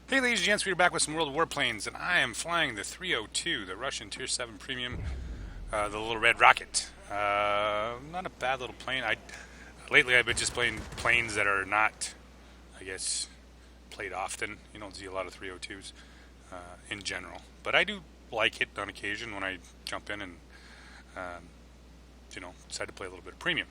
Hey, ladies and gents, we're back with some World Warplanes, and I am flying the 302, the Russian Tier 7 Premium, the little red rocket. Not a bad little plane. Lately, I've been just playing planes that are not, I guess, played often. You don't see a lot of 302s in general. But I do like it on occasion when I jump in and, um, decide to play a little bit of premium.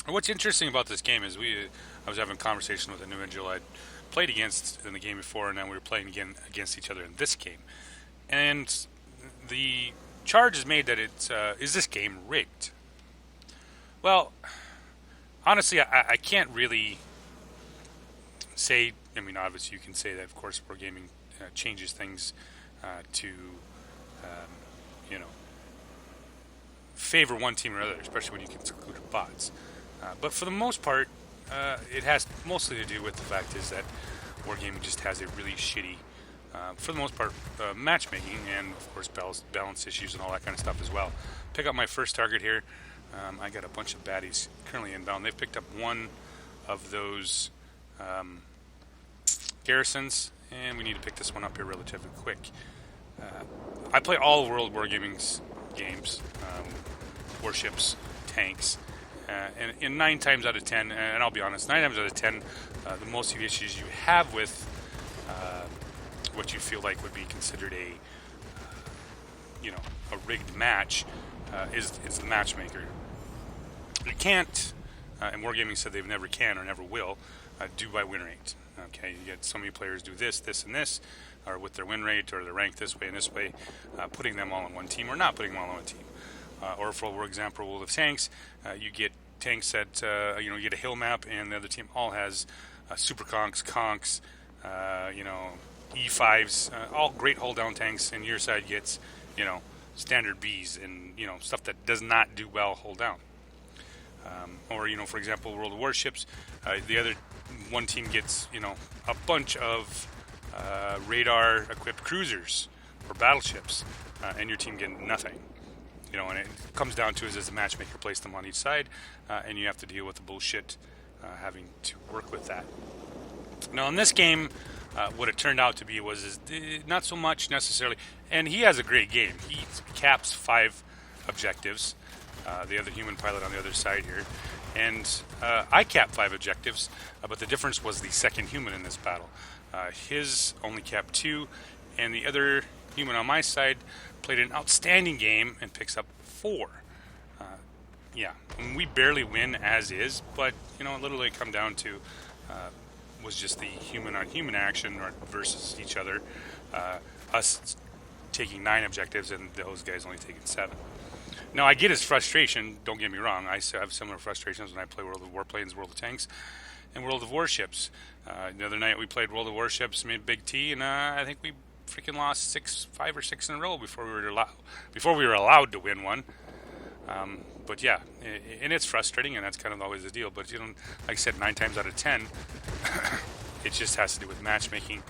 What's interesting about this game is I was having a conversation with an individual I'd played against in the game before, and then we were playing again against each other in this game. And the charge is made that is this game rigged? Well, honestly, I can't really say. I mean, obviously, you can say that, of course, wargaming changes things to, um, you know, favor one team or other, especially when you can exclude bots. But for the most part, it has mostly to do with the fact is that wargaming just has a really shitty, for the most part, matchmaking and of course balance issues and all that kind of stuff as well. Pick up my first target here. I got a bunch of baddies currently inbound. They've picked up one of those garrisons, and we need to pick this one up here relatively quick. I play all World Wargaming's games, warships, tanks, and in 9 times out of 10, and I'll be honest, 9 times out of 10, the most of the issues you have with what you feel like would be considered a rigged match is the matchmaker. You can't, and Wargaming said they never can or never will, do by win rate. Okay, you get so many players do this, this, and this, or with their win rate, or they're ranked this way and this way, putting them all on one team or not putting them all on one team. Or for example, World of Tanks, you get tanks that you get a hill map, and the other team all has super conks, E5s, all great hold down tanks, and your side gets standard Bs and stuff that does not do well hold down. Or for example, World of Warships, the other one team gets a bunch of radar equipped cruisers or battleships, and your team getting nothing. And it comes down to is the matchmaker place them on each side, and you have to deal with the bullshit having to work with that. Now, in this game, what it turned out to be was not so much necessarily, and he has a great game. He caps 5 objectives, the other human pilot on the other side here, and I capped 5 objectives, but the difference was the second human in this battle. His only capped 2, and the other human on my side played an outstanding game and picks up 4. We barely win as is, but it literally come down to was just the human on human action versus each other. Us taking 9 objectives and those guys only taking 7. Now I get his frustration. Don't get me wrong. I have similar frustrations when I play World of Warplanes, World of Tanks, and World of Warships. The other night we played World of Warships, made Big T, and I think we freaking lost 5 or 6 in a row before we were allowed to win one. But yeah, and it's frustrating, and that's kind of always the deal. But like I said, 9 times out of 10, it just has to do with matchmaking,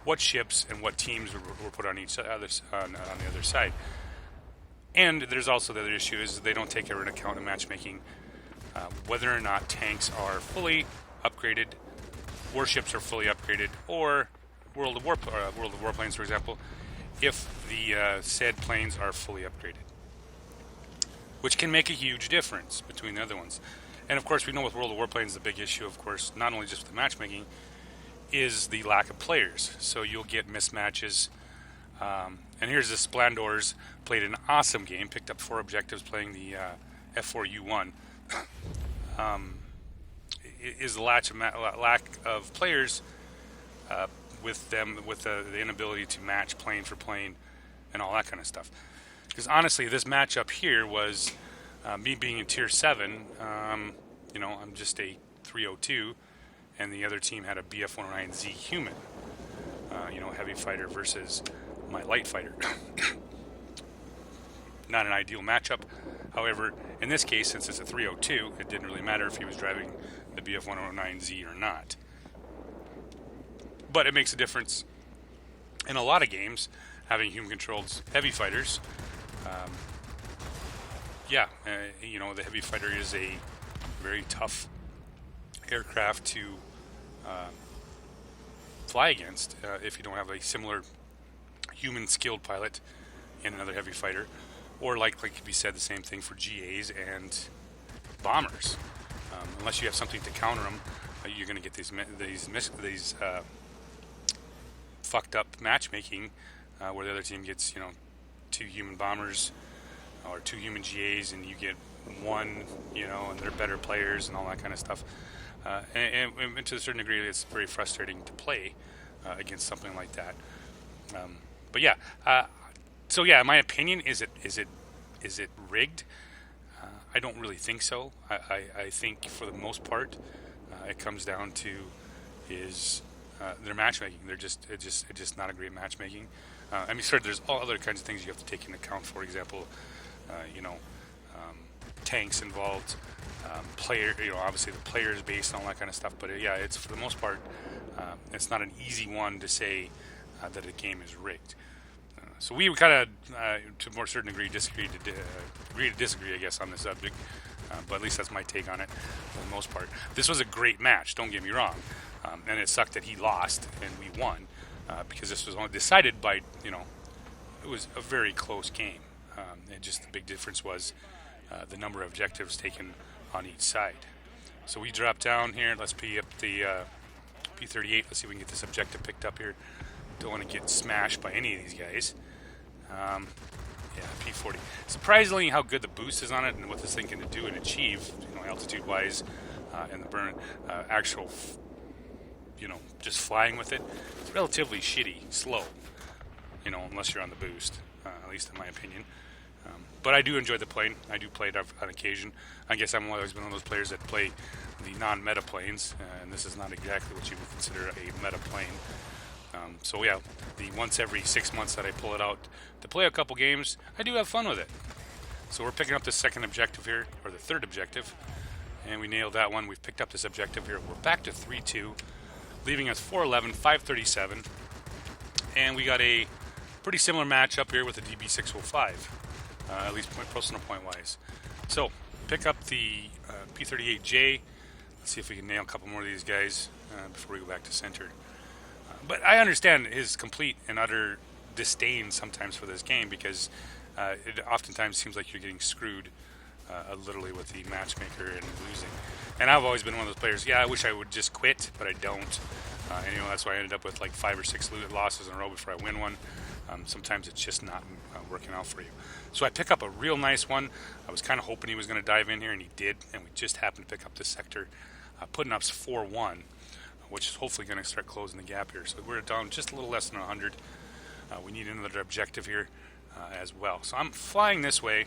what ships and what teams were put on each other on the other side. And there's also the other issue is they don't take into account in matchmaking whether or not tanks are fully upgraded, warships are fully upgraded, or World of Warplanes, for example, if the said planes are fully upgraded, which can make a huge difference between the other ones. And of course, we know with World of Warplanes, the big issue, of course, not only just with the matchmaking, is the lack of players. So you'll get mismatches. And here's the Splandors, played an awesome game, picked up 4 objectives playing the F4U1. Is the lack of players with the inability to match plane for plane and all that kind of stuff. Because honestly, this matchup here was me being in Tier 7. I'm just a 302, and the other team had a BF-109Z human. Heavy fighter versus my light fighter. Not an ideal matchup. However, in this case, since it's a 302, it didn't really matter if he was driving the BF-109Z or not. But it makes a difference in a lot of games, having human-controlled heavy fighters. The heavy fighter is a very tough aircraft to fly against if you don't have a similar human skilled pilot in another heavy fighter, or like we said, the same thing for GAs and bombers. Unless you have something to counter them, you're going to get these fucked up matchmaking where the other team gets 2 human bombers or 2 human GAs, and you get 1, and they're better players and all that kind of stuff. And to a certain degree, it's very frustrating to play against something like that. But yeah, so yeah, in my opinion, is it rigged? I don't really think so. I think for the most part, it comes down to is their matchmaking. It's just not a great matchmaking. I mean, sure, there's all other kinds of things you have to take into account. For example, tanks involved, obviously the players based on all that kind of stuff. But yeah, it's for the most part, it's not an easy one to say that a game is rigged. So we kind of, to a more certain degree, agree to disagree, I guess, on this subject. But at least that's my take on it for the most part. This was a great match, don't get me wrong. And it sucked that he lost and we won because this was only decided by, it was a very close game. And just the big difference was the number of objectives taken on each side. So we drop down here. Let's P up the P-38. Let's see if we can get this objective picked up here. Don't want to get smashed by any of these guys. Yeah, P-40. Surprisingly, how good the boost is on it and what this thing can do and achieve, altitude-wise, and the burn, actual, just flying with it. It's relatively slow, unless you're on the boost, at least in my opinion. But I do enjoy the plane. I do play it on occasion. I guess I've always been one of those players that play the non-meta planes, and this is not exactly what you would consider a meta plane. So yeah, the once every 6 months that I pull it out to play a couple games, I do have fun with it. So we're picking up the second objective here, or the third objective, and we nailed that one. We've picked up this objective here. We're back to 3-2, leaving us 411, 537, and we got a pretty similar match up here with the DB605, at least personal point-wise. So pick up the P-38J. Let's see if we can nail a couple more of these guys before we go back to centered. But I understand his complete and utter disdain sometimes for this game because it oftentimes seems like you're getting screwed literally with the matchmaker and losing. And I've always been one of those players, I wish I would just quit, but I don't. And that's why I ended up with like 5 or 6 losses in a row before I win one. Sometimes it's just not working out for you. So I pick up a real nice one. I was kind of hoping he was going to dive in here, and he did. And we just happened to pick up this sector, putting up 4-1. Which is hopefully going to start closing the gap here. So we're down just a little less than 100. We need another objective here as well. So I'm flying this way,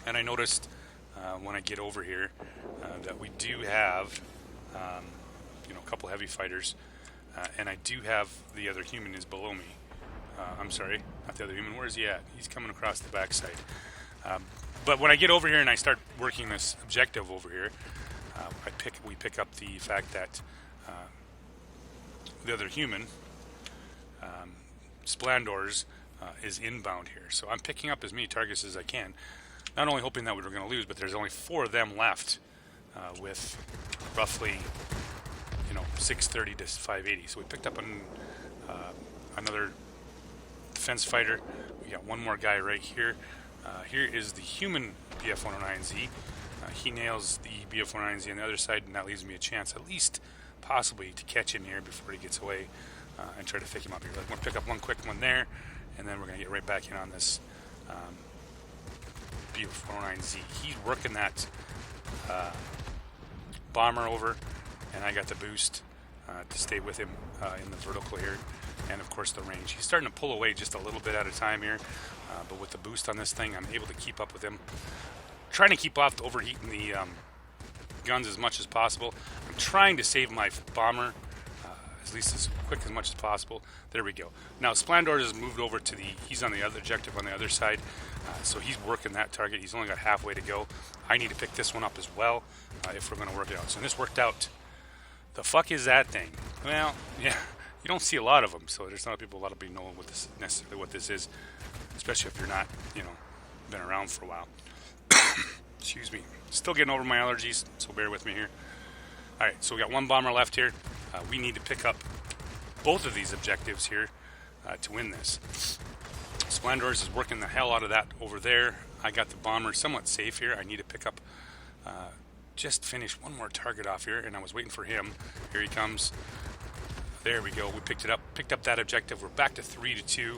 and I noticed when I get over here that we do have a couple heavy fighters, and I do have the other human is below me. I'm sorry, not the other human. Where is he at? He's coming across the backside. But when I get over here and I start working this objective over here, we pick up the fact that the other human, Splandors, is inbound here. So I'm picking up as many targets as I can. Not only hoping that we were going to lose, but there's only 4 of them left with roughly, 630 to 580. So we picked up another defense fighter. We got one more guy right here. Here is the human BF-109Z. He nails the BF-109Z on the other side, and that leaves me a chance at least possibly to catch him here before he gets away and try to pick him up here. I'm going to pick up one quick one there, and then we're going to get right back in on this BF-109Z. He's working that bomber over, and I got the boost to stay with him in the vertical here, and of course the range. He's starting to pull away just a little bit at a time here, but with the boost on this thing, I'm able to keep up with him. Trying to keep off overheating the guns as much as possible. I'm trying to save my bomber at least as quick as much as possible. There we go. Now Splandor has moved over to he's on the other objective on the other side, so he's working that target. He's only got halfway to go. I need to pick this one up as well if we're going to work it out. So this worked out. The fuck is that thing? Well, yeah, you don't see a lot of them, so there's not a lot of people know necessarily what this is, especially if you're not, been around for a while. Excuse me. Still getting over my allergies, so bear with me here. Alright, so we got one bomber left here. We need to pick up both of these objectives here to win this. Splandors is working the hell out of that over there. I got the bomber somewhat safe here. I need to pick up, just finish one more target off here, and I was waiting for him. Here he comes. There we go. We picked up that objective. We're back to 3-2.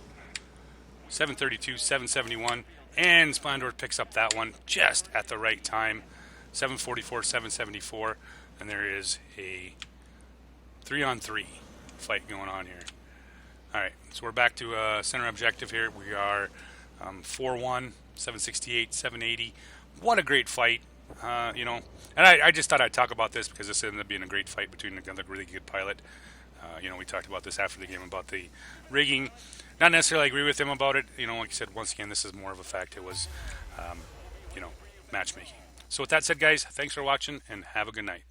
732, 771, and Splandor picks up that one just at the right time. 744, 774, and there is a 3-on-3 fight going on here. All right, so we're back to center objective here. We are 4-1, 768, 780. What a great fight, you know. And I just thought I'd talk about this because this ended up being a great fight between another really good pilot. You know, we talked about this after the game about the rigging. Not necessarily agree with him about it. You know, like I said, once again, this is more of a fact. It was, you know, matchmaking. So with that said, guys, thanks for watching and have a good night.